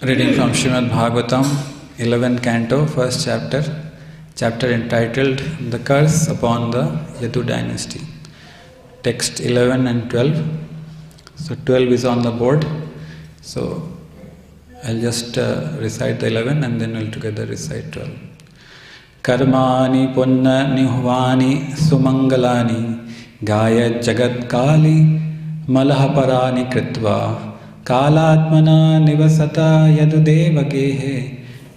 Reading from Srimad Bhagavatam, 11th Canto, 1st chapter, chapter entitled The Curse upon the Yadu Dynasty. Text 11 and 12. So 12 is on the board. So I'll just recite the 11 and then we'll together recite 12. Karmani punna nihvani sumangalani gaya jagat kali malahaparani kritva Kalatmana nivasata yadudevagehe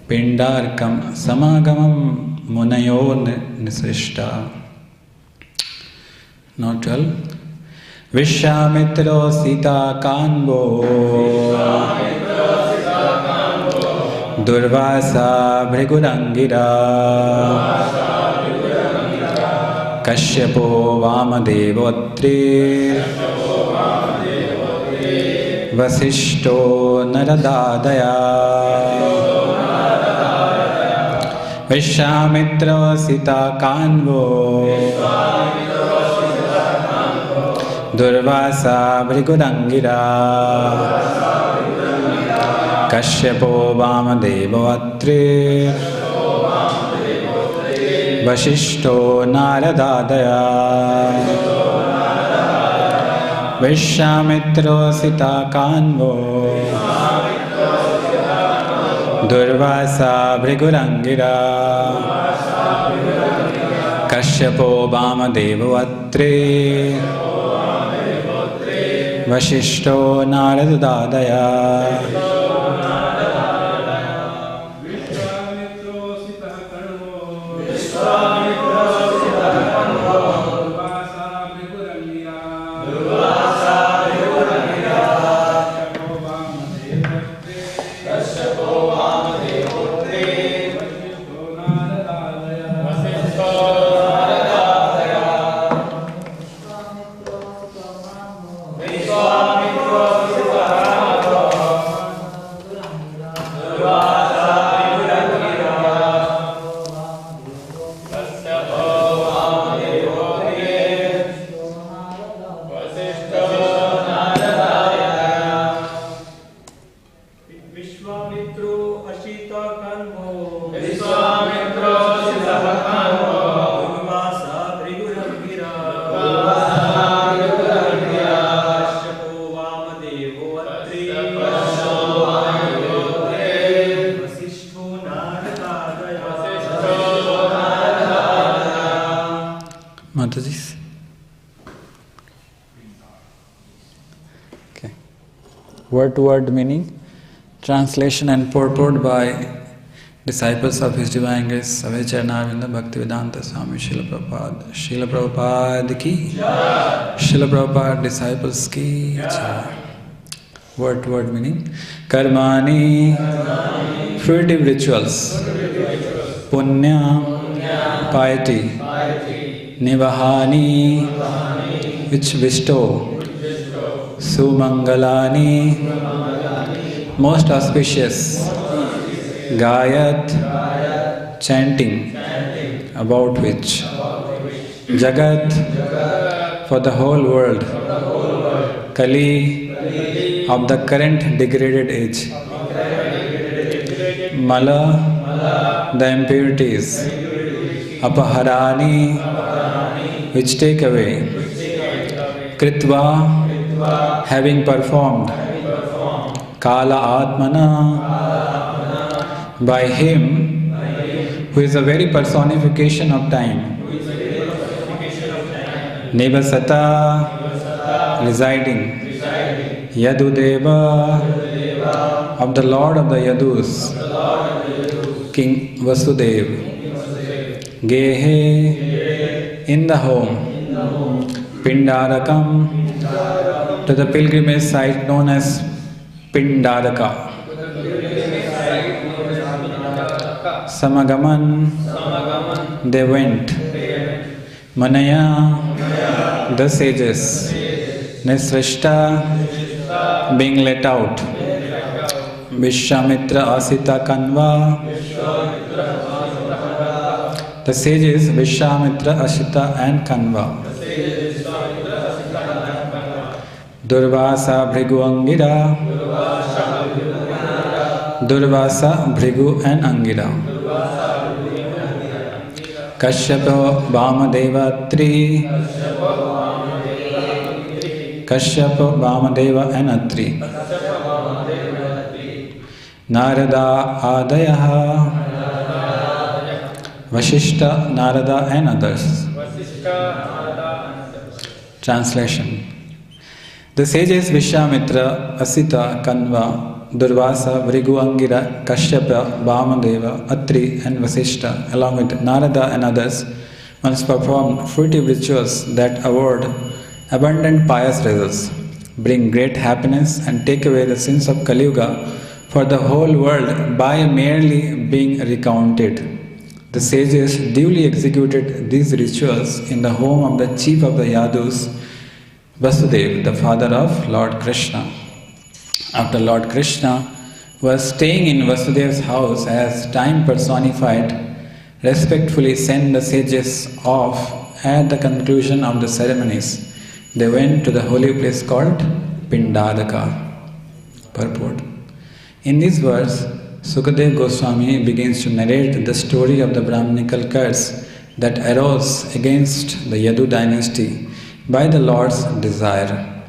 pindarkam samagamam munayo nisrishta. Now 12. Vishyamitro sita kanvo Durvasa bhrigurangira Kashyapo vamadevotri Vasishto naradadaya Vishamitra sita kanvo Durvasa bhrigurangira Kashyapo vamadevotri Vasishto naradadaya Vishyamitro sita kanvo Durvasa bhrigurangira Kashyapo vamadevotri Vasishto naradadaya Okay. Word-to-word meaning, translation and purport by disciples of His Divine Grace HG Arvinda Bhaktivedanta Swami Srila Prabhupada. Srila Prabhupada ki Jai. Srila Prabhupada disciples ki Jai. Word-to-word meaning, karmani, fruitive rituals, punya, piety, nivahani, which bestow, sumangalani, most auspicious, gayat, chanting, about which, jagat, for the whole world, kali, of the current degraded age, mala, the impurities, apaharani, which take away, kritva, having performed, kala atmana, by him who is the very personification of time, nivasata, residing, Yadudeva, of the Lord of the Yadus, King Vasudev, Gehe, in the home, Pindarakam, to the pilgrimage site known as Pindaraka, Samagaman, they went, Manaya, the sages, Nisrishta, being let out, Vishwamitra Asita Kanva, the sages Vishwamitra, Ashita and Kanva. Durvasa Bhrigu Angira, Durvasa Bhrigu and Angira, Kashyapa Vamadeva Tri, Kashyapa Vamadeva and Atri, Narada Adayaha, Vashishta, Narada and others. Translation. The sages Vishwamitra, Asita, Kanva, Durvasa, Bhrigu Angira, Kashyapa, Vamadeva, Atri and Vasishta, along with Narada and others, once performed fruitive rituals that award abundant pious results, bring great happiness and take away the sins of Kali Yuga for the whole world by merely being recounted. The sages duly executed these rituals in the home of the chief of the Yadus, Vasudeva, the father of Lord Krishna. After Lord Krishna was staying in Vasudeva's house as time personified, respectfully sent the sages off at the conclusion of the ceremonies. They went to the holy place called Pindadaka. Purport. In this verse, Sukadeva Goswami begins to narrate the story of the Brahminical curse that arose against the Yadu dynasty by the Lord's desire.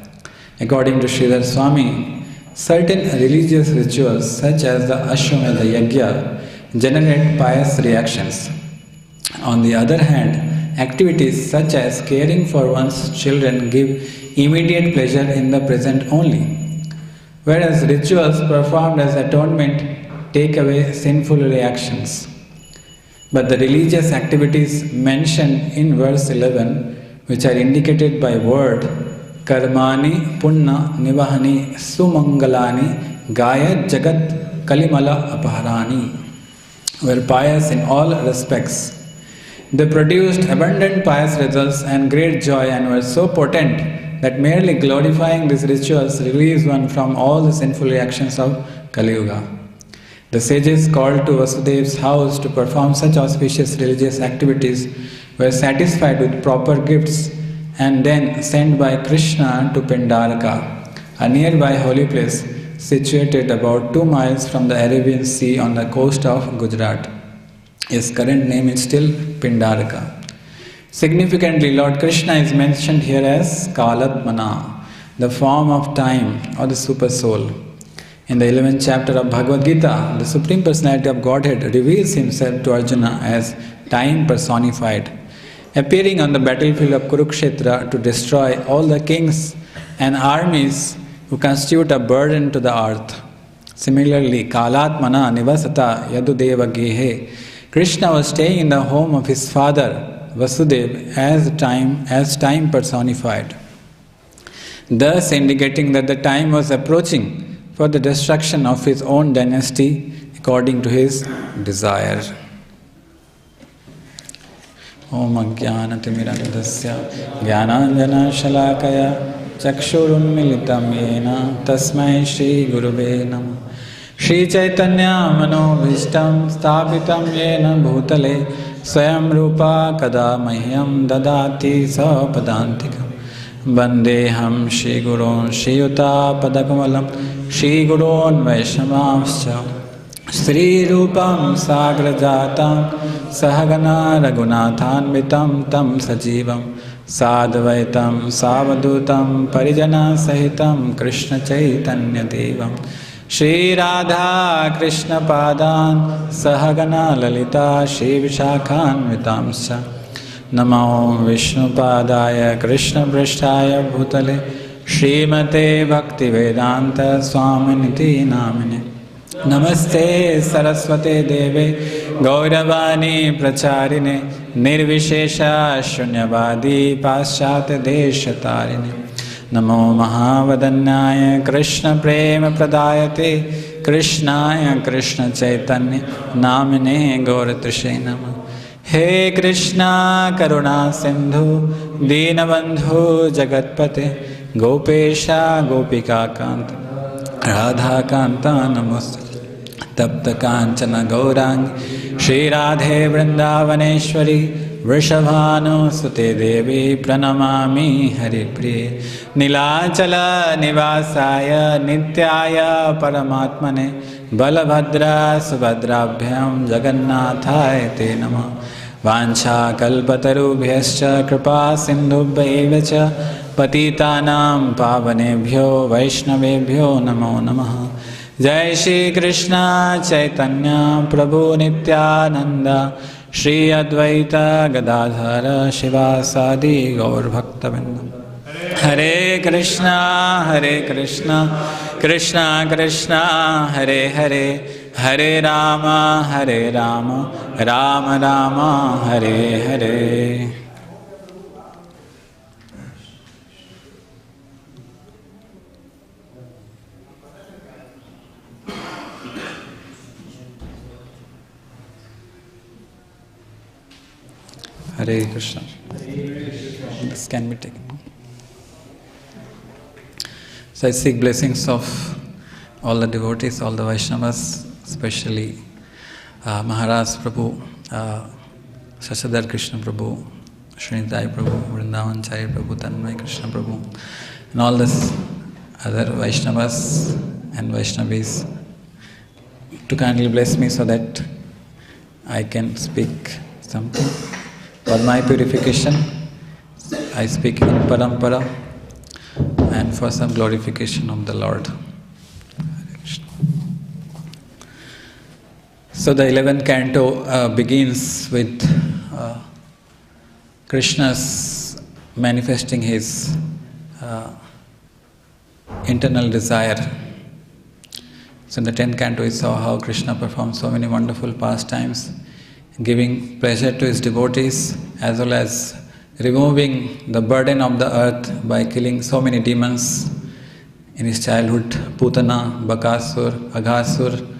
According to Sridhar Swami, certain religious rituals such as the Ashwamedha Yajna generate pious reactions. On the other hand, activities such as caring for one's children give immediate pleasure in the present only, whereas rituals performed as atonement take away sinful reactions. But the religious activities mentioned in verse 11, which are indicated by word Karmani Punna Nivahani Sumangalani Gaya Jagat Kalimala Apaharani, were pious in all respects. They produced abundant pious results and great joy and were so potent that merely glorifying these rituals relieves one from all the sinful reactions of Kali Yuga. The sages called to Vasudeva's house to perform such auspicious religious activities were satisfied with proper gifts and then sent by Krishna to Pindaraka, a nearby holy place situated about 2 miles from the Arabian Sea on the coast of Gujarat. Its current name is still Pindaraka. Significantly, Lord Krishna is mentioned here as Kalatmana, the form of time or the super soul. In the 11th chapter of Bhagavad Gita, the Supreme Personality of Godhead reveals himself to Arjuna as time personified, appearing on the battlefield of Kurukshetra to destroy all the kings and armies who constitute a burden to the earth. Similarly, Kalatmana Nivasata Yadudeva Gehe, Krishna was staying in the home of his father Vasudeva as time personified, thus indicating that the time was approaching for the destruction of his own dynasty according to his desire. Om Ajnanatimirandasya Jnananjana Shalakaya Chakshurunmilitam Yena Tasmai Shri Gurave Namah. Shri Chaitanya Manobhishtam Sthapitam Yena Bhutale Swayam Rupa Kada Mahyam Dadati Sapadantikam Vandeham Shri Gurun Shri Yuta Padakamalam Shri Gurun Vaishnavamscha Sri Rupam Sagrajatam Sahagana Raghunathanvitam Tam Sajivam Sadvaitam Savadutam Parijana Sahitam Krishna Chaitanya Devam Shri Radha Krishna Padan Sahagana Lalita Shri Vishakhanvitamscha Namo Vishnu Padaya Krishna Prasthaya Bhutale Srimate Bhakti Vedanta Swaminiti Namine Namaste Saraswate Deve Gauravani Pracharine Nirvishesha Shunyavadi Paschate Deshatarine Namo Mahavadanyaya Krishna Prema Pradayate Krishnaya Krishna Chaitanya Namine Gauratrishe Namah. He Krishna Karuna Sindhu Dinabandhu Jagatpate Gopesha Gopika Kanta Radha Kanta Namaste Tapta Kanchana Gaurang Shri Radhe Vrindavaneshwari Vrishabhanu Sute Devi Pranamami Haripriye Nilachala Nivasaya Nityaya Paramatmane Balabhadra Subhadrabhyam Jagannathaya Te Namah Vancha Kalpatarubhyascha Kripa Sindhubhaivacha Patitanam Pavanebhyo Vaishnavebhyo Namo Namaha Jai Shri Krishna Chaitanya Prabhu Nityananda Shri Advaita Gadadhara Shivasadi Gaur Bhaktavinda Hare Krishna Krishna Krishna Hare Hare Hare Rama Rama Rama Hare Hare. Hare Krishna. This can be taken. So I seek blessings of all the devotees, all the Vaishnavas, especially Maharaj Prabhu, Shashadhar Krishna Prabhu, Srinidhi Prabhu, Vrindavan Chari Prabhu, Tanmay Krishna Prabhu, and all this other Vaishnavas and Vaishnavis to kindly bless me so that I can speak something. For my purification, I speak in parampara, and for some glorification of the Lord. So the 11th canto begins with Krishna's manifesting his internal desire. So in the 10th canto we saw how Krishna performed so many wonderful pastimes, giving pleasure to his devotees as well as removing the burden of the earth by killing so many demons in his childhood, Putana, Bakasur, Aghasur,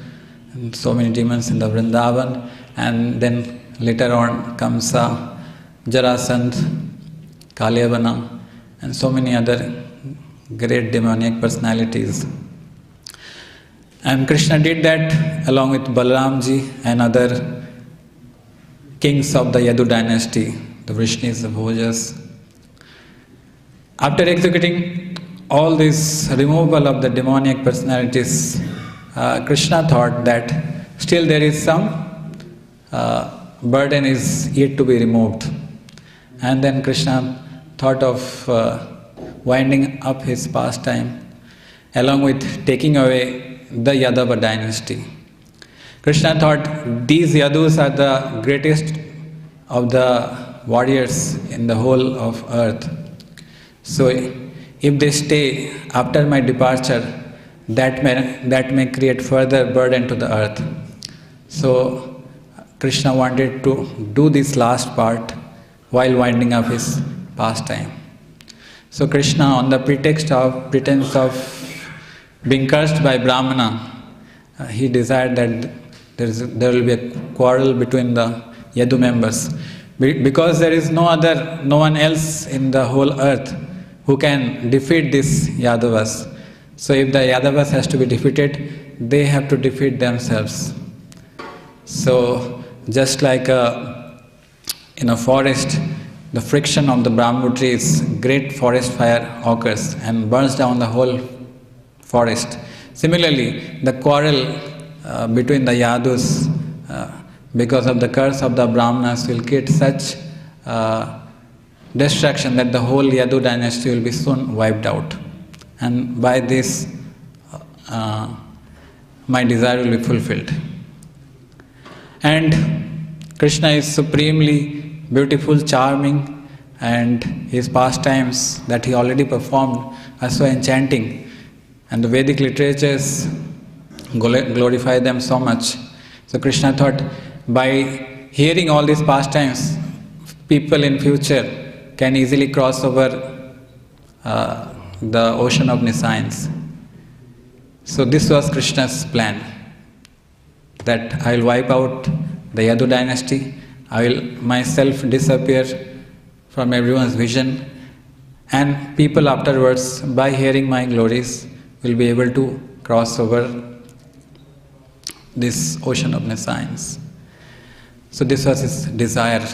and so many demons in the Vrindavan, and then later on Kamsa, Jarasandh, Kalyavana, and so many other great demoniac personalities. And Krishna did that along with Balaramji and other kings of the Yadu dynasty, the Vrishnis, the Bhojas. After executing all this removal of the demoniac personalities, Krishna thought that still there is some burden is yet to be removed. And then Krishna thought of winding up his pastime along with taking away the Yadava dynasty. Krishna thought these Yadus are the greatest of the warriors in the whole of earth. So if they stay after my departure, that may create further burden to the earth. So Krishna wanted to do this last part while winding up his pastime. So Krishna, on the pretense of being cursed by Brahmana, he desired that there will be a quarrel between the Yadu members, because there is no one else in the whole earth who can defeat these Yadavas. So if the Yadavas has to be defeated, they have to defeat themselves. So just like in a forest, the friction of the bamboo trees, great forest fire occurs and burns down the whole forest. Similarly, the quarrel between the Yadus because of the curse of the Brahmanas will create such destruction that the whole Yadu dynasty will be soon wiped out. And by this, my desire will be fulfilled. And Krishna is supremely beautiful, charming, and his pastimes that he already performed are so enchanting. And the Vedic literatures glorify them so much. So Krishna thought, by hearing all these pastimes, people in future can easily cross over the ocean of nescience. So this was Krishna's plan, that I will wipe out the Yadu dynasty, I will myself disappear from everyone's vision, and people afterwards, by hearing my glories, will be able to cross over this ocean of nescience. So this was his desire.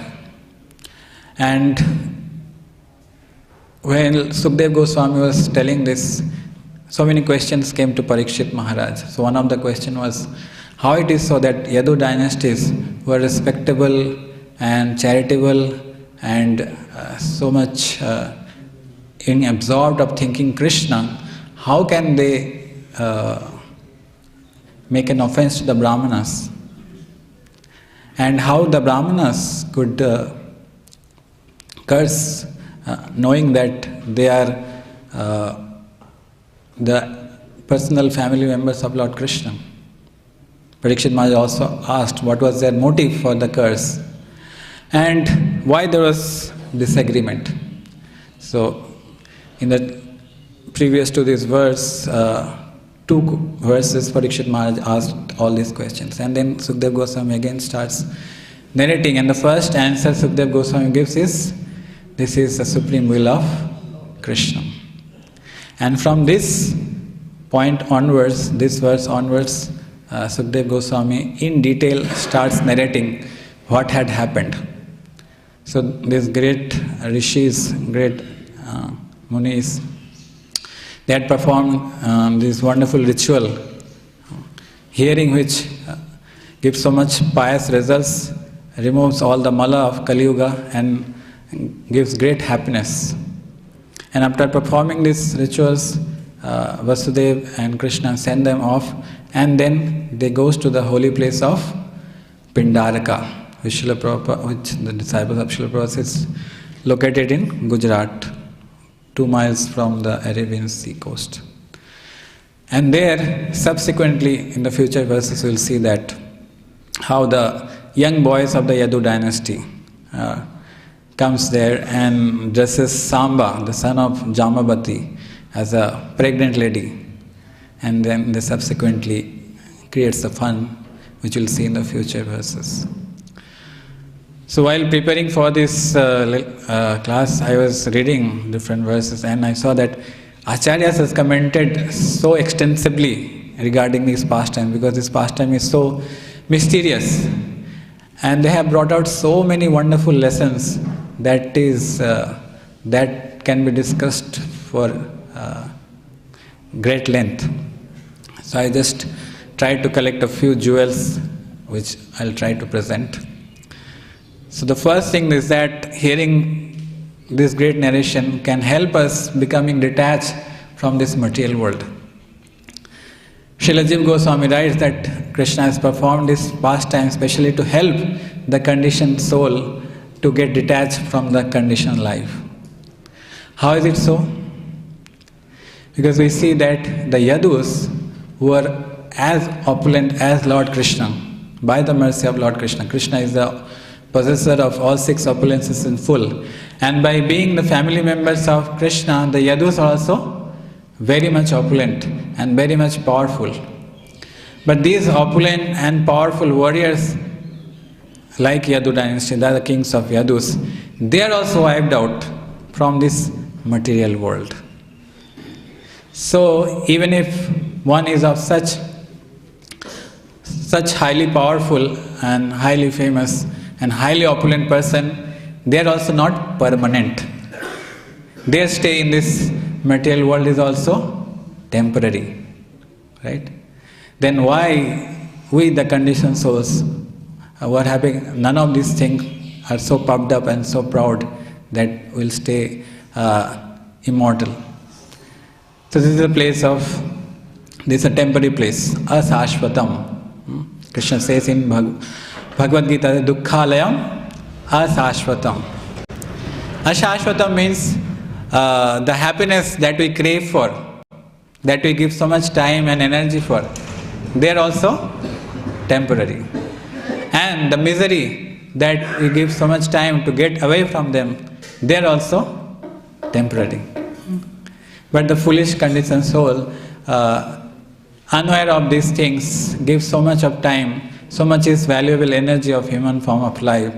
And when Sukdev Goswami was telling this, so many questions came to Parikshit Maharaj. So one of the question was, how it is so that Yadu dynasties were respectable and charitable and so much absorbed of thinking Krishna, how can they make an offense to the Brahmanas? And how the Brahmanas could curse knowing that they are the personal family members of Lord Krishna. Parikshit Maharaj also asked what was their motive for the curse and why there was disagreement. So, in the previous to this verse, 2 verses, Parikshit Maharaj asked all these questions, and then Sukdev Goswami again starts narrating, and the first answer Sukdev Goswami gives is, this is the supreme will of Krishna. And from this point onwards, this verse onwards, Sukdev Goswami in detail starts narrating what had happened. So these great rishis, great munis, they had performed this wonderful ritual, hearing which gives so much pious results, removes all the mala of Kali Yuga and gives great happiness. And after performing these rituals, Vasudeva and Krishna send them off, and then they goes to the holy place of Pindaraka, which the disciples of Srila Prabhupada is located in Gujarat, 2 miles from the Arabian Sea coast. And there, subsequently, in the future verses, we will see that how the young boys of the Yadu dynasty comes there and dresses Samba, the son of Jamabati, as a pregnant lady, and then they subsequently creates the fun, which we'll see in the future verses. So while preparing for this class, I was reading different verses, and I saw that Acharyas has commented so extensively regarding this pastime, because this pastime is so mysterious, and they have brought out so many wonderful lessons that can be discussed for great length. So I just tried to collect a few jewels which I'll try to present. So the first thing is that hearing this great narration can help us becoming detached from this material world. Srila Jiva Goswami writes that Krishna has performed this pastime specially to help the conditioned soul to get detached from the conditioned life. How is it so? Because we see that the Yadus were as opulent as Lord Krishna, by the mercy of Lord Krishna. Krishna is the possessor of all 6 opulences in full. And by being the family members of Krishna, the Yadus are also very much opulent and very much powerful. But these opulent and powerful warriors, like Yadu dynasty, they are the kings of Yadus, they are also wiped out from this material world. So even if one is of such highly powerful and highly famous and highly opulent person, they are also not permanent. Their stay in this material world is also temporary, right? Then why we, the conditioned souls, were having none of these things, are so puffed up and so proud that we'll stay immortal? So this is a place of, this is a temporary place, asashvatam. Krishna says in Bhagavad Gita, dukkhalayam asashvatam. Ashashvatam means the happiness that we crave for, that we give so much time and energy for, they are also temporary. And the misery that we give so much time to get away from them, they are also temporary. But the foolish conditioned soul, unaware of these things, gives so much of time, so much is valuable energy of human form of life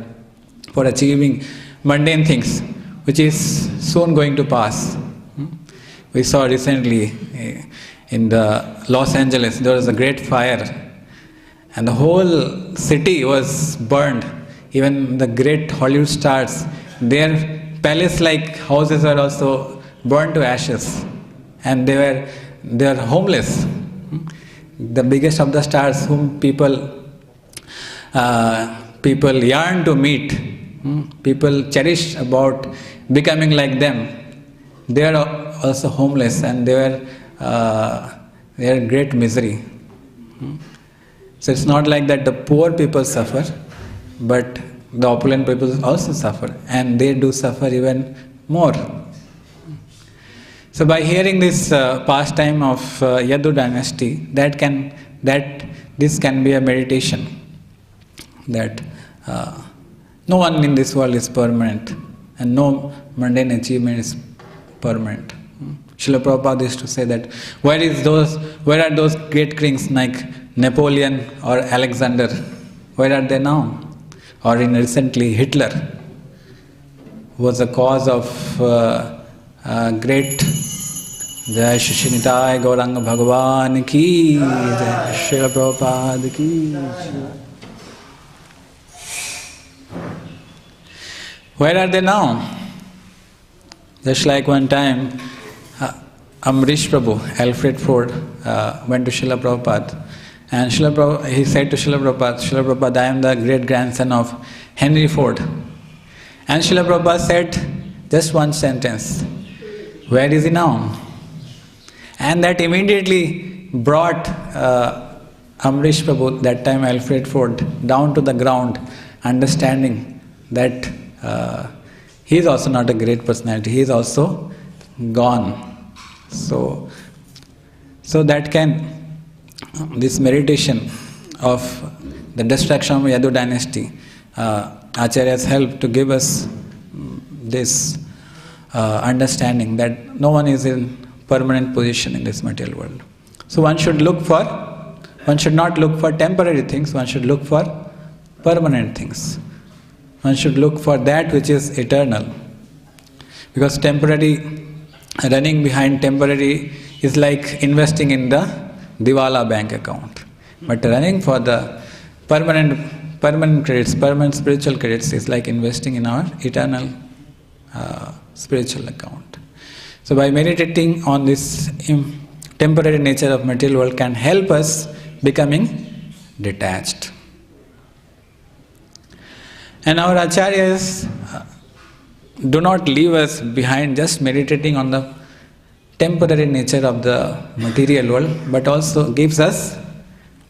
for achieving mundane things, which is soon going to pass. We saw recently in the Los Angeles, there was a great fire and the whole city was burned. Even the great Hollywood stars, their palace-like houses were also burned to ashes, and they were homeless. The biggest of the stars, whom people yearn to meet, people cherish about becoming like them, they are also homeless, and they are in great misery. So it's not like that the poor people suffer, but the opulent people also suffer, and they do suffer even more. So by hearing this pastime of Yadu dynasty, this can be a meditation, that no one in this world is permanent, and no mundane achievement is permanent. Srila Prabhupada used to say that where are those great kings like Napoleon or Alexander? Where are they now? Or recently Hitler was the cause of great Jai Shri Nitai Gauranga Bhagavan ki Jai, Srila Prabhupada ki Jai. Where are they now? Just like one time Amrish Prabhu, Alfred Ford, went to Srila Prabhupada, and he said to Srila Prabhupada, I am the great grandson of Henry Ford. And Srila Prabhupada said just one sentence, where is he now? And that immediately brought Amrish Prabhu, that time Alfred Ford, down to the ground, understanding that he is also not a great personality, he is also gone. So that this meditation of the destruction of Yadu dynasty, Acharyas help to give us this understanding that no one is in permanent position in this material world. So one should not look for temporary things, one should look for permanent things. One should look for that which is eternal. Because running behind temporary is like investing in the Diwala bank account. But running for the permanent credits, permanent spiritual credits is like investing in our eternal spiritual account. So by meditating on this temporary nature of material world can help us becoming detached. And our acharyas do not leave us behind just meditating on the temporary nature of the material world, but also gives us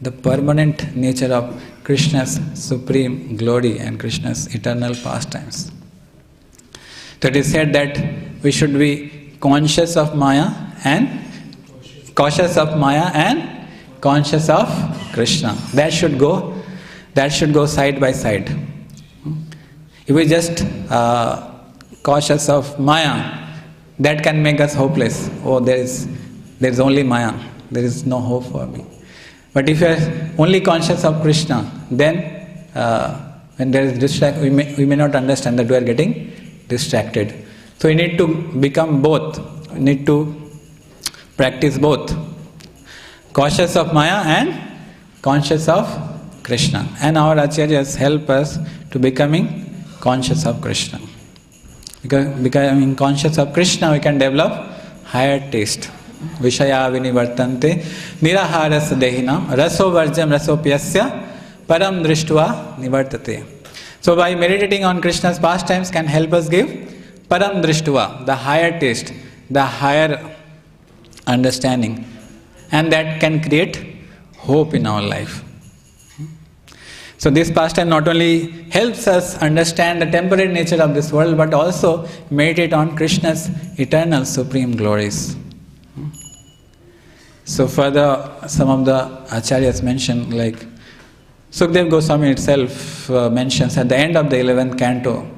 the permanent nature of Krishna's supreme glory and Krishna's eternal pastimes. So it is said that we should be conscious of Maya and cautious of Maya and conscious of Krishna. That should go side by side. If we just cautious of Maya, that can make us hopeless. Oh, there is only Maya. There is no hope for me. But if you are only conscious of Krishna, then when there is distraction, we may not understand that we are getting distracted. So we need to become both. We need to practice both. Cautious of Maya and conscious of Krishna. And our acharyas help us to becoming conscious of Krishna. Because becoming conscious of Krishna, we can develop higher taste. Vishaya vinivartante niraharas dehinam raso varjam rasopyasya param drishtva nivartate. So by meditating on Krishna's pastimes can help us give param drishtva, the higher taste, the higher understanding, and that can create hope in our life. So this pastime not only helps us understand the temporary nature of this world, but also meditate on Krishna's eternal supreme glories. So further, some of the acharyas mention, like Sukdev Goswami itself mentions at the end of the 11th canto,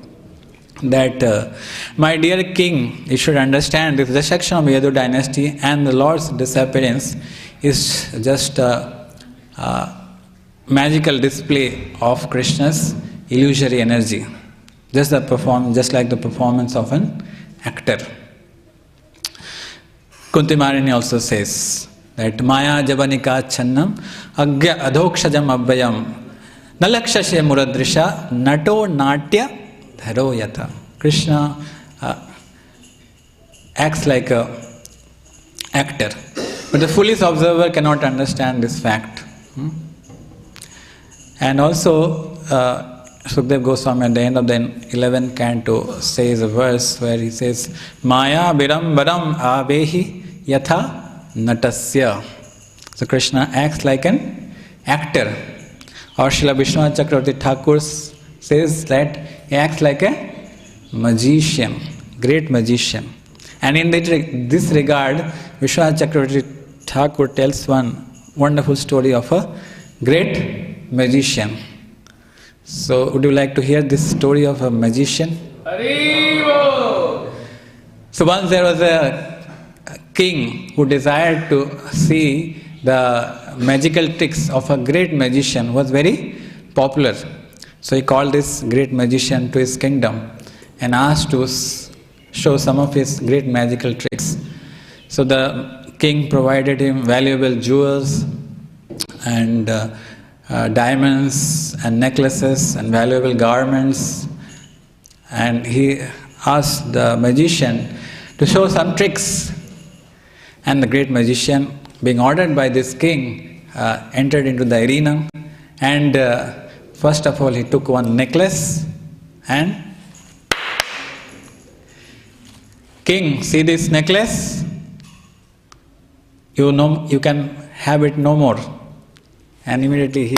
that my dear king, you should understand this destruction of Yadu dynasty and the Lord's disappearance is just a magical display of Krishna's illusory energy, just like the performance of an actor. Kuntimarini also says that Maya Javanika Channam Agya Adhokshajam Abhayam Nalakshashe Muradrisha Nato Natya Dharo Yata. Krishna acts like a actor. But the foolish observer cannot understand this fact. And also, Sukdev Goswami at the end of the 11th canto says a verse where he says, Maya birambaram avehi yatha natasya. So Krishna acts like an actor. Or Srila Vishwanath Chakravarti Thakur says that he acts like a magician, great magician. And in this regard, Vishwanath Chakravarti Thakur tells one wonderful story of a great magician. So, would you like to hear this story of a magician? Haribo! So once there was a king who desired to see the magical tricks of a great magician who was very popular. So he called this great magician to his kingdom and asked to show some of his great magical tricks. So the king provided him valuable jewels and diamonds and necklaces and valuable garments, and he asked the magician to show some tricks. And the great magician, being ordered by this king, entered into the arena, and first of all he took one necklace and, King, see this necklace? You can have it no more. And immediately he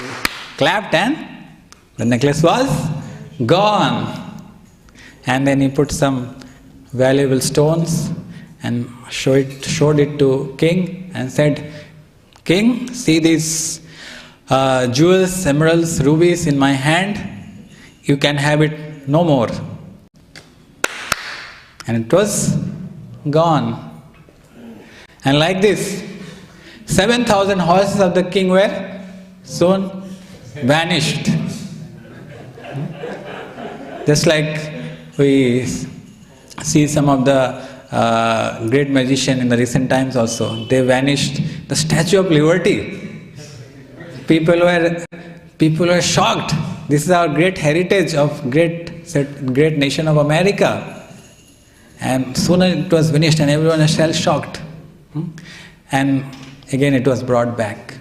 clapped and the necklace was gone. And then he put some valuable stones and showed it to king and said, King, see these jewels, emeralds, rubies in my hand. You can have it no more. And it was gone. And like this, 7,000 horses of the king were soon vanished. Just like we see some of the great magicians in the recent times also, they vanished. The Statue of Liberty. People were shocked. This is our great heritage of great nation of America. And sooner it was vanished and everyone was still shocked. And again it was brought back.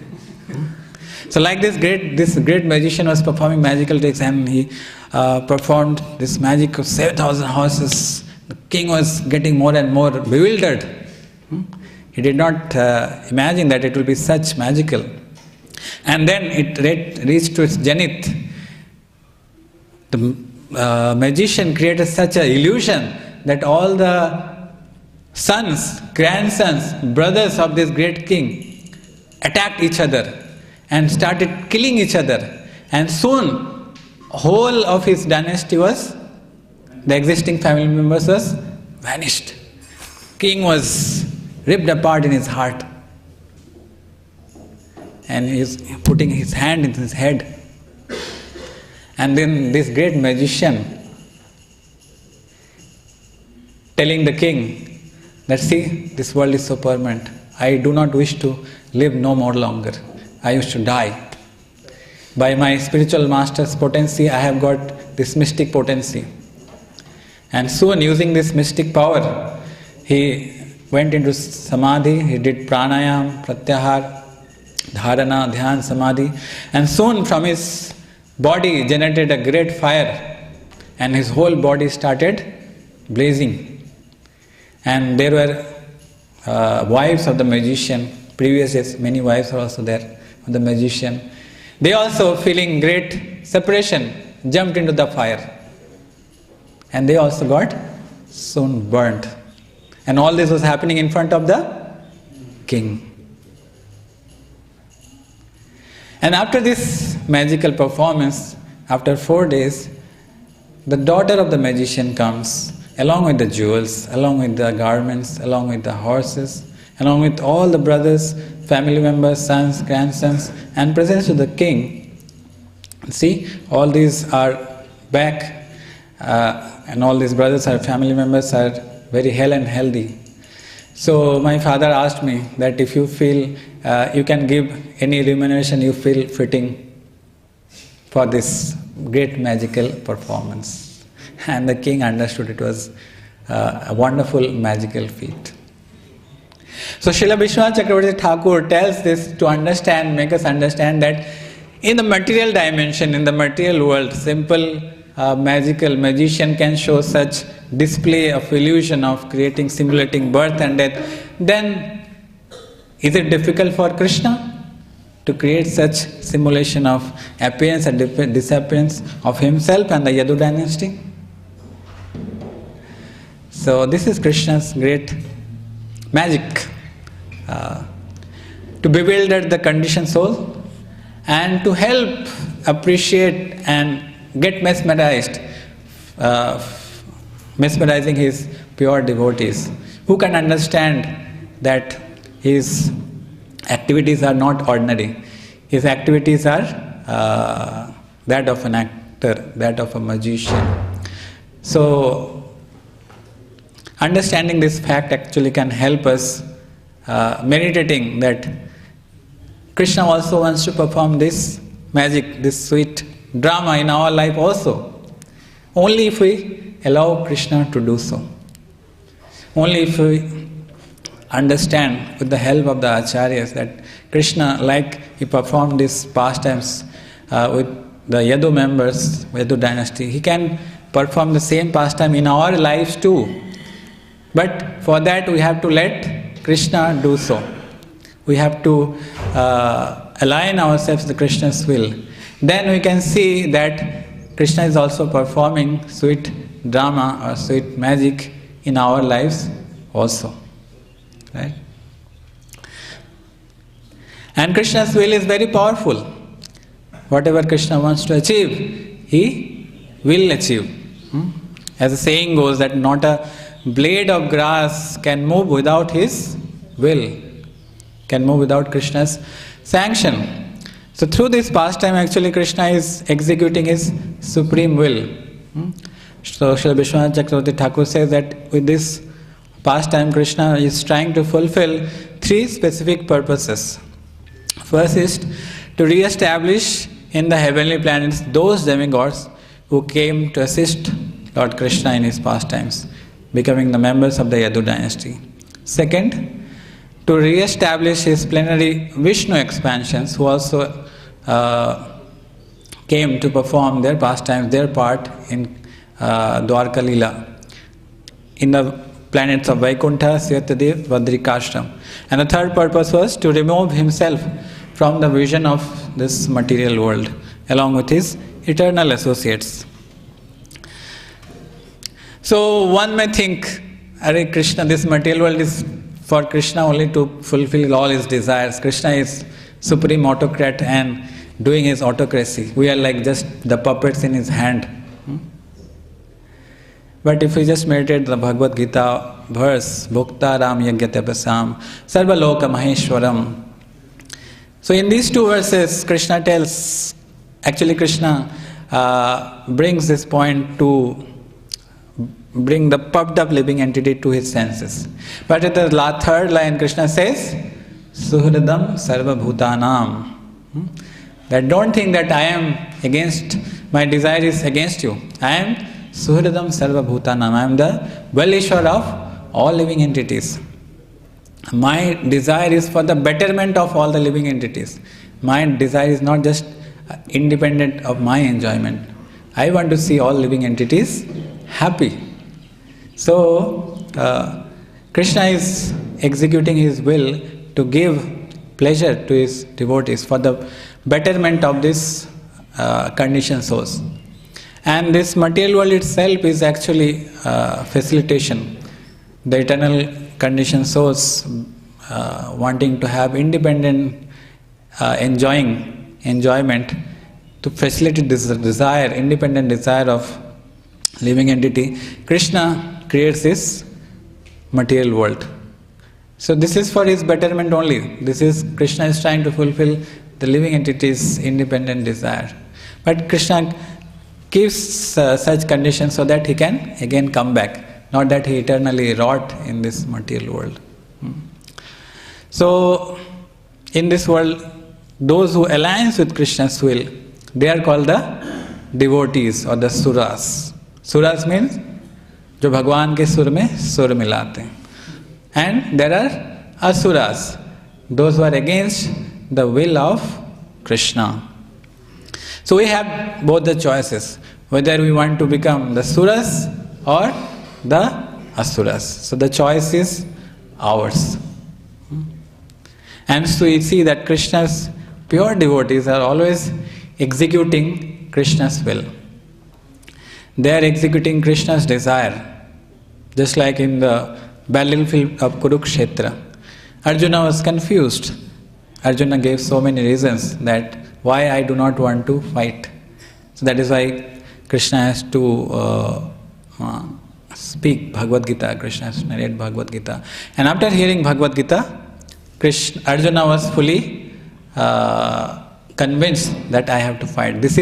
So like this great magician was performing magical tricks, and he performed this magic of 7,000 horses. The king was getting more and more bewildered. He did not imagine that it will be such magical. And then it reached to its zenith. The magician created such an illusion that all the sons, grandsons, brothers of this great king attacked each other and started killing each other. And soon, whole of his dynasty the existing family members was vanished. King was ripped apart in his heart. And he is putting his hand in his head. And then this great magician telling the king that, see, this world is so permanent. I do not wish to live no more longer. I wish to die. By my spiritual master's potency, I have got this mystic potency. And soon, using this mystic power, he went into samadhi, he did pranayam, pratyahar, dharana, dhyan, samadhi. And soon from his body generated a great fire, and his whole body started blazing. And there were wives of the magician. Previous years, many wives were also there of the magician. They also, feeling great separation, jumped into the fire. And they also got soon burnt. And all this was happening in front of the king. And after this magical performance, after 4 days, the daughter of the magician comes, along with the jewels, along with the garments, along with the horses, along with all the brothers, family members, sons, grandsons, and presents to the king. See, all these are back, and all these brothers or family members are very hale and healthy. So my father asked me that if you feel you can give any remuneration you feel fitting for this great magical performance. And the king understood it was a wonderful magical feat. So Srila Vishwanath Chakravarti Thakur tells this to understand, make us understand that in the material dimension, in the material world, simple magical magician can show such display of illusion of creating, simulating birth and death. Then is it difficult for Krishna to create such simulation of appearance and disappearance of himself and the Yadu dynasty? So this is Krishna's great magic, to bewilder the conditioned soul and to help appreciate and get mesmerized, mesmerizing his pure devotees, who can understand that his activities are not ordinary. His activities are that of an actor, that of a magician. So understanding this fact actually can help us meditating that Krishna also wants to perform this magic, this sweet drama in our life also. Only if we allow Krishna to do so. Only if we understand with the help of the acharyas that Krishna, like he performed these pastimes with the Yadu members, Yadu dynasty, he can perform the same pastime in our lives too. But for that we have to let Krishna do so. We have to align ourselves to Krishna's will. Then we can see that Krishna is also performing sweet drama or sweet magic in our lives also. Right? And Krishna's will is very powerful. Whatever Krishna wants to achieve, he will achieve. As the saying goes that not a blade of grass can move without his will, can move without Krishna's sanction. So through this pastime actually Krishna is executing his supreme will. So Srila Vishwanath Chakravarti Thakur says that with this pastime Krishna is trying to fulfill three specific purposes. First is to re-establish in the heavenly planets those demigods who came to assist Lord Krishna in his pastimes, becoming the members of the Yadu dynasty. Second, to re-establish his plenary Vishnu expansions who also came to perform their pastimes, their part in Dwarka Leela, in the planets of Vaikuntha, Syatadev, Vadrikashram. And the third purpose was to remove himself from the vision of this material world along with his eternal associates. So one may think, Hare Krishna, this material world is for Krishna only to fulfill all his desires. Krishna is supreme autocrat and doing his autocracy. We are like just the puppets in his hand. But if we just meditate the Bhagavad Gita verse, Bhukta Ram Yagyatapasam, Sarva Loka Maheshwaram. So in these two verses, Krishna tells, actually Krishna brings this point to bring the puffed up living entity to his senses. But at the third line, Krishna says, Suhridam Sarva Bhutanam. That don't think that I am against, my desire is against you. I am Suhridam Sarva Bhutanam. I am the well-wisher of all living entities. My desire is for the betterment of all the living entities. My desire is not just independent of my enjoyment. I want to see all living entities happy. So, Krishna is executing his will to give pleasure to his devotees for the betterment of this conditioned souls. And this material world itself is actually facilitation. The eternal conditioned souls wanting to have independent enjoyment to facilitate this desire, independent desire of living entity, Krishna creates this material world. So this is for his betterment only. This is Krishna is trying to fulfill the living entity's independent desire. But Krishna gives such conditions so that he can again come back, not that he eternally rot in this material world. So in this world, those who align with Krishna's will, they are called the devotees or the suras. Suras means जो भगवान के सुर में सुर मिलाते हैं. And there are asuras, those who are against the will of Krishna. So we have both the choices, whether we want to become the suras or the asuras. So the choice is ours. And so we see that Krishna's pure devotees are always executing Krishna's will. They are executing Krishna's desire. Just like in the battlefield of Kurukshetra, Arjuna was confused. Arjuna gave so many reasons that why I do not want to fight. So that is why Krishna has to speak Bhagavad Gita. Krishna has to narrate Bhagavad Gita. And after hearing Bhagavad Gita, Arjuna was fully convinced that I have to fight. This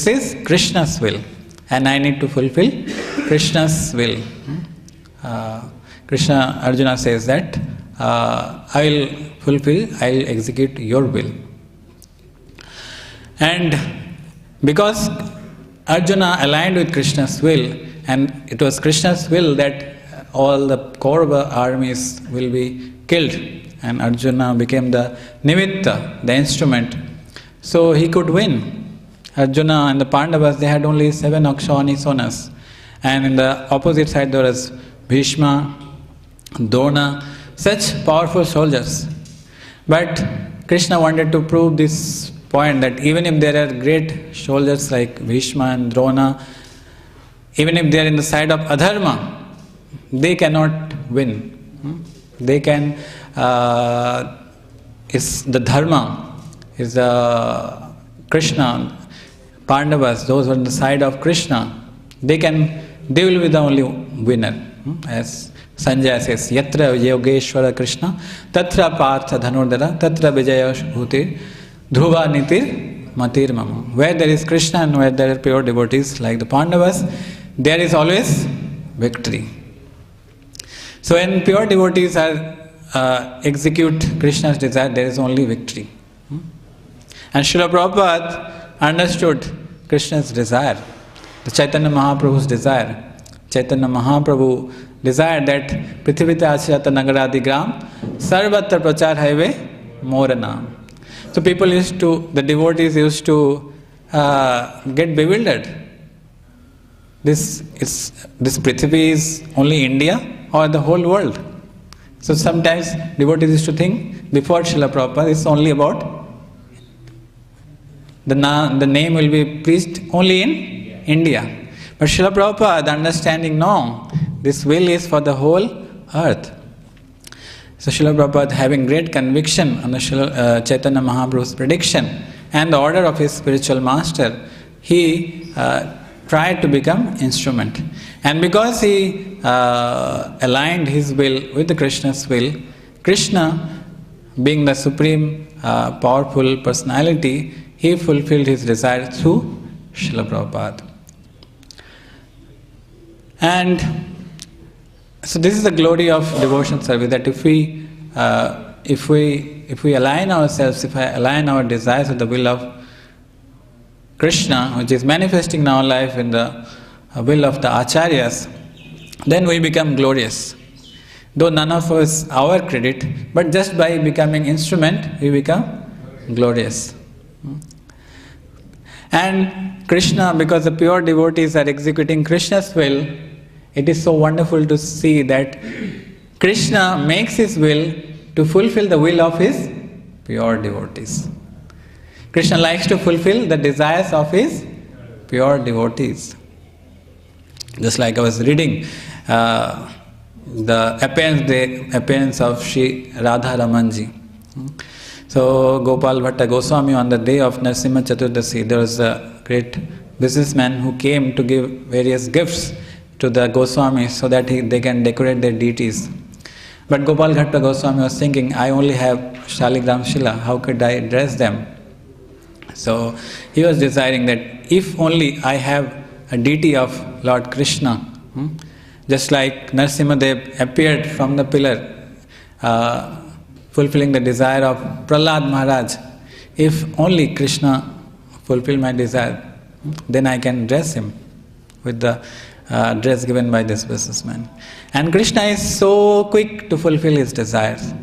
is Krishna's will, and I need to fulfill Krishna's will. Arjuna says that I will execute your will. And because Arjuna aligned with Krishna's will, and it was Krishna's will that all the Kaurava armies will be killed, and Arjuna became the nimitta, the instrument, so he could win. Arjuna and the Pandavas, they had only 7 Akshawani Sonas, and in the opposite side there was Bhishma, Drona, such powerful soldiers. But Krishna wanted to prove this point that even if there are great soldiers like Bhishma and Drona, even if they are in the side of adharma, they cannot win. They can, is the dharma, is the Krishna, Pandavas, those who are on the side of Krishna, they will be the only winner. As Sanjaya says, Yatra Yogeshwara Krishna, Tatra Partha Dhanurdara, Tatra Vijaya Bhutir, Dhruva Nitir Matir Mama. Where there is Krishna and where there are pure devotees like the Pandavas, there is always victory. So when pure devotees execute Krishna's desire, there is only victory. And Srila Prabhupada understood Krishna's desire, the Chaitanya Mahaprabhu's desire. Chaitanya Mahaprabhu desired that Prithivita Achirata Nagaradi Gram Sarvatra Prachar Highway Moranam. So the devotees used to get bewildered. This Prithvi is only India or the whole world? So sometimes devotees used to think before Srila Prabhupada it's only about the name will be preached only in India. But Srila Prabhupada understanding, no, this will is for the whole earth. So Srila Prabhupada, having great conviction on the Chaitanya Mahaprabhu's prediction and the order of his spiritual master, he tried to become instrument. And because he aligned his will with the Krishna's will, Krishna, being the supreme powerful personality, he fulfilled his desire through Srila Prabhupada. And so this is the glory of devotion service, that if we align ourselves, if I align our desires with the will of Krishna, which is manifesting in our life in the will of the acharyas, then we become glorious. Though none of us our credit, but just by becoming instrument, we become glorious. And Krishna, because the pure devotees are executing Krishna's will, it is so wonderful to see that Krishna makes his will to fulfill the will of his pure devotees. Krishna likes to fulfill the desires of his pure devotees. Just like I was reading the appearance of Sri Radha Ramanji. So Gopal Bhatta Goswami, on the day of Narasimha Chaturdasi, there was a great businessman who came to give various gifts to the Goswamis so that they can decorate their deities. But Gopal Bhatta Goswami was thinking, I only have Shaligram Shila, how could I dress them? So he was desiring that if only I have a deity of Lord Krishna, just like Narasimha Dev appeared from the pillar, fulfilling the desire of Prahlad Maharaj, if only Krishna fulfill my desire, then I can dress him. with the dress given by this businessman. And Krishna is so quick to fulfill his desires.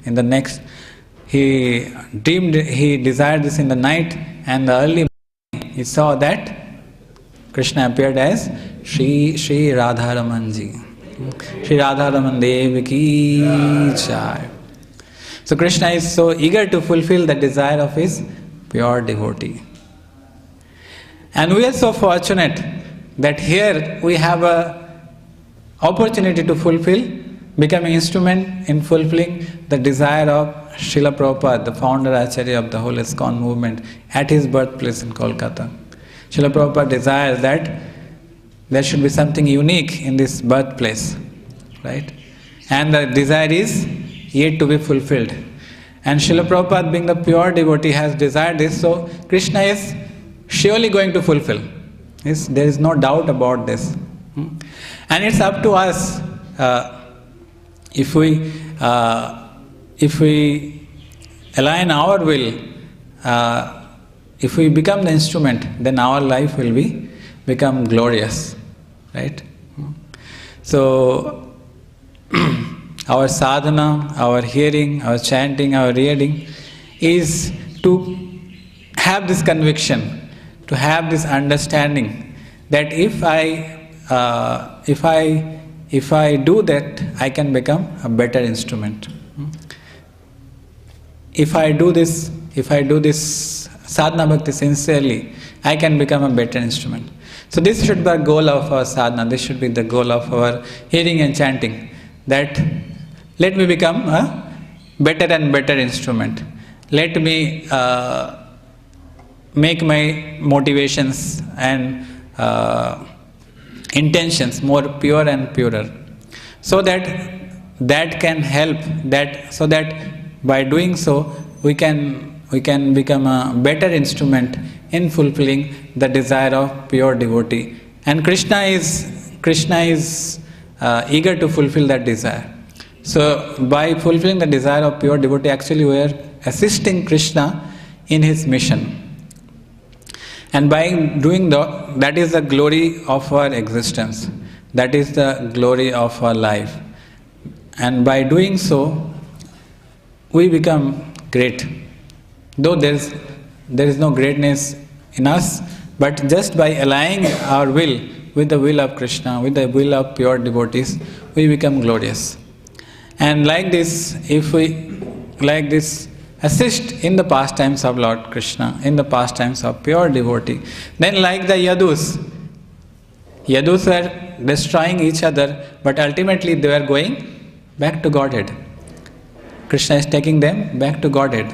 In the next, he desired this in the night, and the early morning he saw that Krishna appeared as Shri Radharamanji. Shri Radharaman Dev ki jai. So Krishna is so eager to fulfill the desire of his pure devotee. And we are so fortunate that here we have a opportunity to become an instrument in fulfilling the desire of Srila Prabhupada, the founder Acharya of the whole ISKCON movement, at his birthplace in Kolkata. Srila Prabhupada desires that there should be something unique in this birthplace, right? And the desire is yet to be fulfilled. And Srila Prabhupada, being the pure devotee, has desired this, so Krishna is surely going to fulfill. There is no doubt about this. And it's up to us, if we align our will, if we become the instrument, then our life will become glorious, right? So our sadhana, our hearing, our chanting, our reading is to have this conviction, to have this understanding that if I do that, I can become a better instrument. If I do this sadhana bhakti sincerely, I can become a better instrument. So this should be the goal of our sadhana, this should be the goal of our hearing and chanting, that let me become a better and better instrument. Let me make my motivations and intentions more pure and purer, so that can help, so that by doing so we can become a better instrument in fulfilling the desire of pure devotee. And Krishna is eager to fulfill that desire. So by fulfilling the desire of pure devotee, actually we are assisting Krishna in his mission. And by doing that is the glory of our existence. That is the glory of our life. And by doing so, we become great. Though there is no greatness in us, but just by aligning our will with the will of Krishna, with the will of pure devotees, we become glorious. And like this, if we assist in the pastimes of Lord Krishna, in the pastimes of pure devotee, then like the Yadus were destroying each other, but ultimately they were going back to Godhead. Krishna is taking them back to Godhead,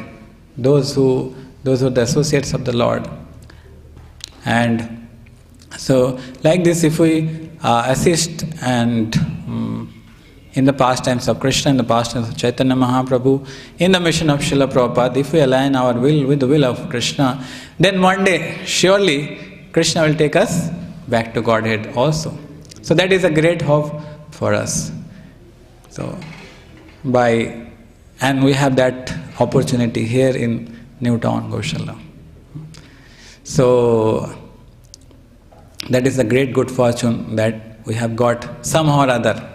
those who are the associates of the Lord. And so like this, if we assist and in the pastimes of Krishna, in the pastimes of Chaitanya Mahaprabhu, in the mission of Srila Prabhupada, if we align our will with the will of Krishna, then one day surely Krishna will take us back to Godhead also. So that is a great hope for us. So and we have that opportunity here in Newtown, Goshala. So that is a great good fortune that we have got somehow or other.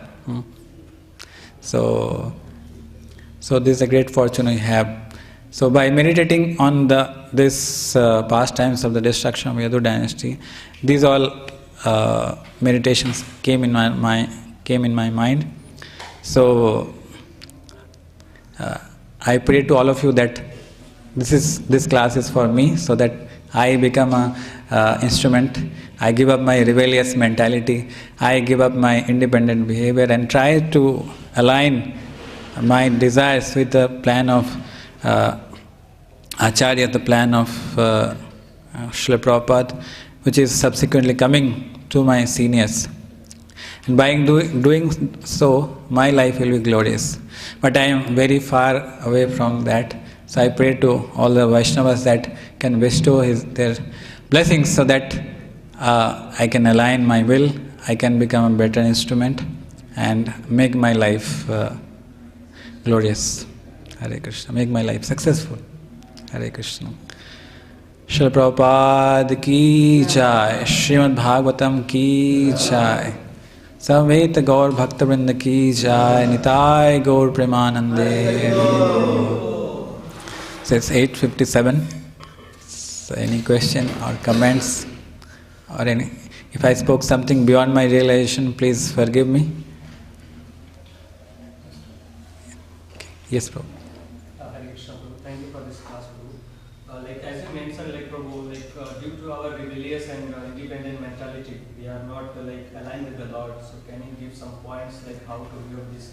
So this is a great fortune we have. So by meditating on this pastimes of the destruction of Yadu dynasty, these all meditations came in my mind. So I pray to all of you that this class is for me, so that I become an instrument. I give up my rebellious mentality. I give up my independent behavior and try to align my desires with the plan of Acharya, the plan of Srila Prabhupada, which is subsequently coming to my seniors. And by doing so, my life will be glorious. But I am very far away from that. So I pray to all the Vaishnavas that can bestow their blessings, so that I can align my will, I can become a better instrument and make my life glorious. Hare Krishna. Make my life successful. Hare Krishna. Srila Prabhupada ki jai, Srimad Bhagavatam ki jai, Samveta Gaur Bhaktivinoda ki jai, Nitai Gaur Premanande. So it's 8:57. So any question or comments or any? If I spoke something beyond my realization, please forgive me. Okay. Yes, Prabhu. Hare Krishna, Prabhu. Thank you for this class, Prabhu. Like as you mentioned, like Prabhu, due to our rebellious and independent mentality, we are not aligned with the Lord. So can you give some points like how to view this,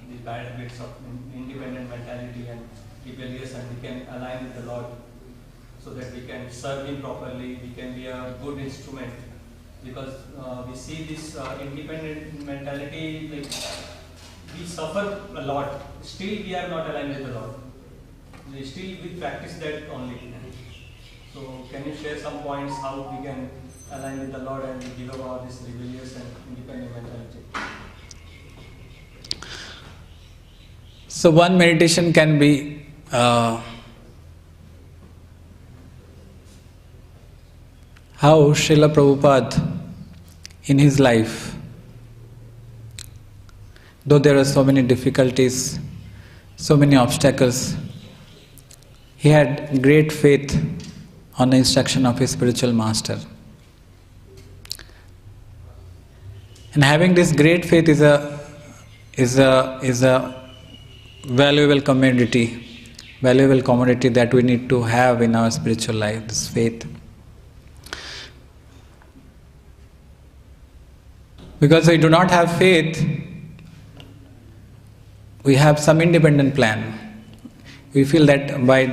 these bad habits of independent mentality and rebellious, and we can align with the Lord, so that we can serve Him properly, we can be a good instrument. Because we see this independent mentality, we suffer a lot. Still we are not aligned with the Lord. Still we practice that only. So can you share some points how we can align with the Lord and give up all this rebellious and independent mentality? So one meditation can be how Srila Prabhupada in his life, though there are so many difficulties, so many obstacles, he had great faith on the instruction of his spiritual master. And having this great faith is a valuable commodity that we need to have in our spiritual life, this faith. Because we do not have faith, we have some independent plan. We feel that by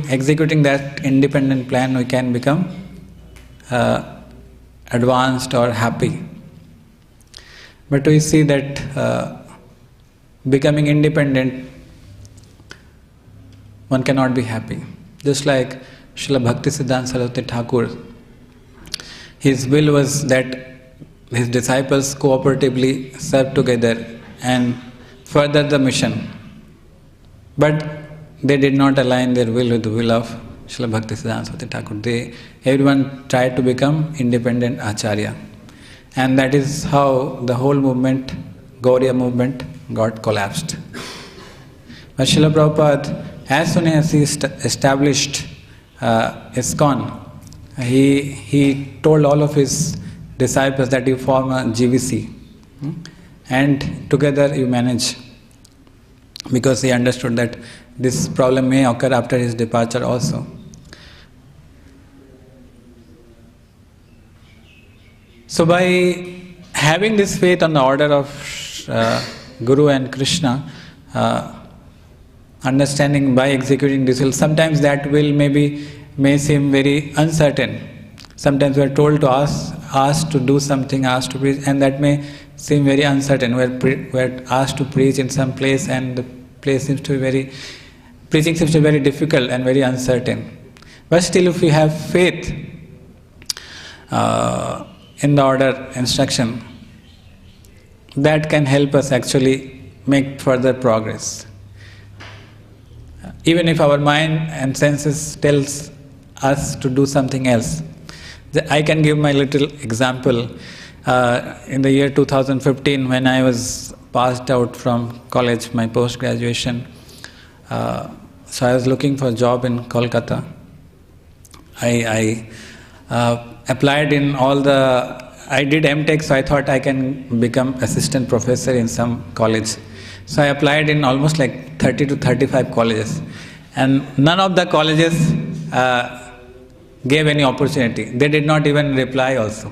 executing that independent plan, we can become advanced or happy. But we see that becoming independent, one cannot be happy. Just like Srila Bhaktisiddhanta Saraswati Thakur, his will was that his disciples cooperatively serve together and further the mission. But they did not align their will with the will of Srila Bhaktisiddhanta Saraswati Thakur. Everyone tried to become independent acharya. And that is how the whole movement, Gauriya movement, got collapsed. But Srila Prabhupada, as soon as he established ISKCON, he told all of his disciples that you form a GVC and together you manage, because he understood that this problem may occur after his departure also. So by having this faith on the order of Guru and Krishna, understanding by executing this will, sometimes that will may seem very uncertain. Sometimes we are told to asked to do something, asked to preach, and that may seem very uncertain. We are asked to preach in some place, and the place seems to be preaching seems to be very difficult and very uncertain. But still, if we have faith in the order instruction, that can help us actually make further progress. Even if our mind and senses tells us to do something else. I can give my little example. In the year 2015, when I was passed out from college, my post-graduation, so I was looking for a job in Kolkata. I applied in I did M.Tech, so I thought I can become assistant professor in some college. So I applied in almost 30 to 35 colleges. And none of the colleges gave any opportunity. They did not even reply also.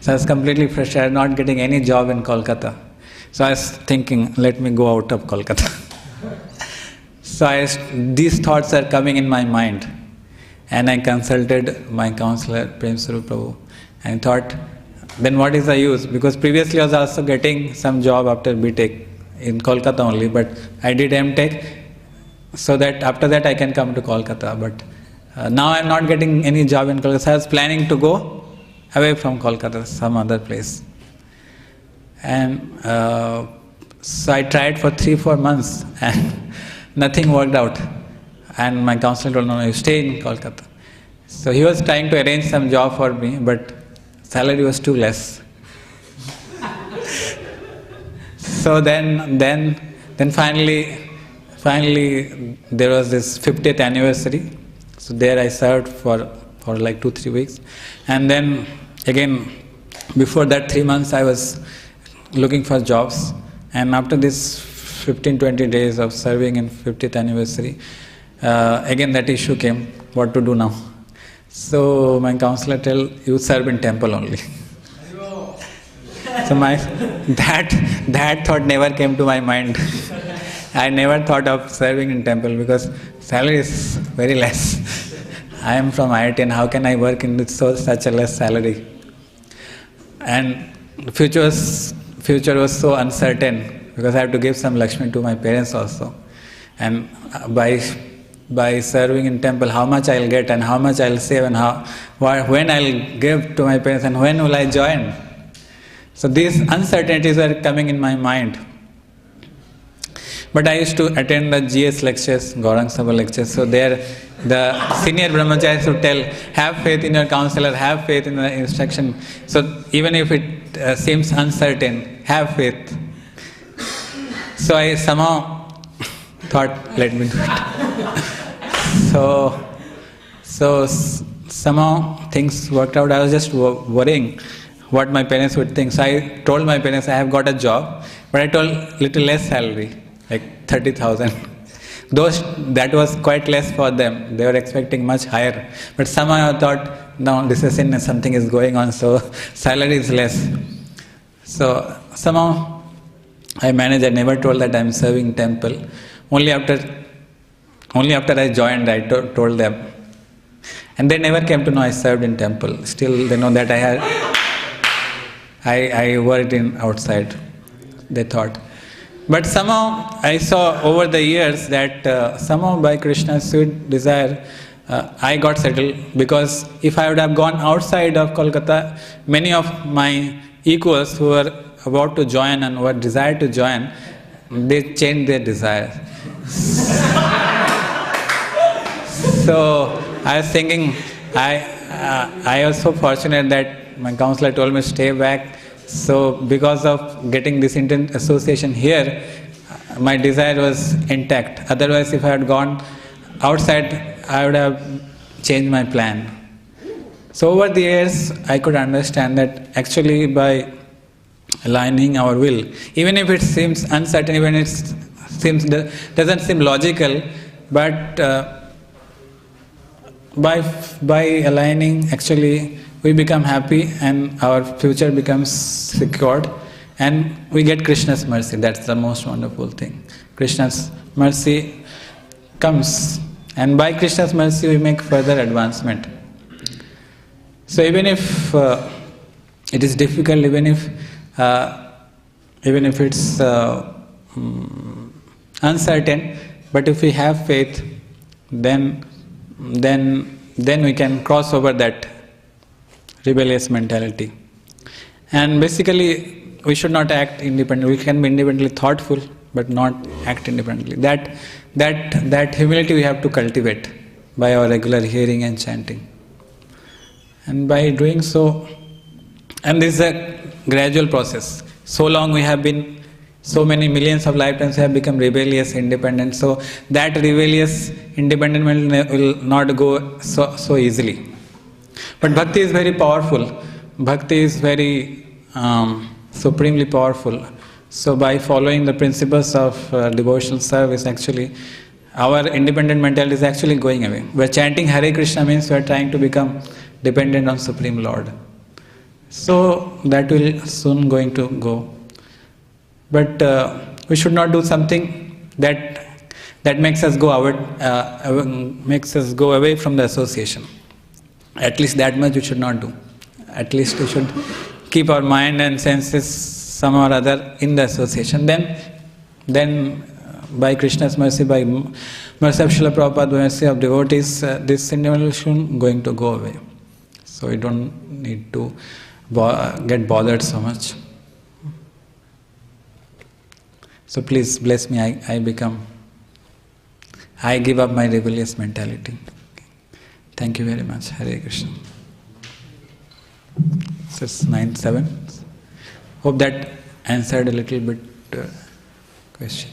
So I was completely frustrated, not getting any job in Kolkata. So I was thinking, let me go out of Kolkata. So these thoughts are coming in my mind. And I consulted my counselor, Prem Sarup Prabhu, and thought, then what is the use? Because previously I was also getting some job after B.Tech in Kolkata only, but I did M.Tech so that after that I can come to Kolkata. But now I am not getting any job in Kolkata. So I was planning to go away from Kolkata, some other place. And so I tried for 3-4 months and nothing worked out. And my counselor told me, no, you stay in Kolkata. So he was trying to arrange some job for me, but salary was too less. So then finally there was this 50th anniversary. So there I served for like 2-3 weeks, and then again before that 3 months I was looking for jobs, and after this 15-20 days of serving in 50th anniversary, again that issue came, what to do now. So my counselor tell, you serve in temple only. So that thought never came to my mind. I never thought of serving in temple because salary is very less. I am from IIT, and how can I work in such a less salary? And future was so uncertain because I have to give some Lakshmi to my parents also. And by serving in temple, how much I'll get and how much I'll save and when I'll give to my parents and when will I join? So these uncertainties were coming in my mind. But I used to attend the GS lectures, Gaurang Sabha lectures. So there, the senior brahmacharis would tell, have faith in your counselor, have faith in the instruction. So even if it seems uncertain, have faith. So I somehow thought, let me do it. So somehow things worked out. I was just worrying what my parents would think. So I told my parents I have got a job, but I told little less salary, like 30,000. That was quite less for them. They were expecting much higher. But somehow I thought, no, this is in something is going on, so salary is less. So somehow I managed. I never told that I am serving temple. Only after I joined, I told them. And they never came to know I served in temple. Still, they know that I worked in outside, they thought. But somehow I saw over the years that somehow by Krishna's sweet desire, I got settled, because if I would have gone outside of Kolkata, many of my equals who were about to join and were desired to join, they changed their desire. So I was thinking, I was so fortunate that my counselor told me to stay back. So because of getting this intense association here, my desire was intact. Otherwise, if I had gone outside, I would have changed my plan. So over the years, I could understand that actually by aligning our will, even if it seems uncertain, even it doesn't seem logical, but by aligning, actually we become happy and our future becomes secured, and we get Krishna's mercy. That's the most wonderful thing. Krishna's mercy comes, and by Krishna's mercy we make further advancement. So even if it is difficult, even if it's uncertain, but if we have faith, then we can cross over that rebellious mentality. And basically, we should not act independently. We can be independently thoughtful, but not act independently. That humility we have to cultivate by our regular hearing and chanting. And by doing so, and this is a gradual process. So long we have been, so many millions of lifetimes we have become rebellious, independent. So that rebellious, independent will not go so easily. But bhakti is very powerful. Bhakti is very supremely powerful. So by following the principles of devotional service, actually, our independent mentality is actually going away. We're chanting Hare Krishna means we're trying to become dependent on Supreme Lord. So that will soon going to go. But we should not do something that makes us go away from the association. At least that much we should not do. At least we should keep our mind and senses somehow or other in the association. Then by Krishna's mercy, by mercy of Srila Prabhupada, by mercy of devotees, this individual going to go away. So we don't need to get bothered so much. So please bless me. I give up my rebellious mentality. Thank you very much. Hare Krishna. So it's 9:07. Hope that answered a little bit question.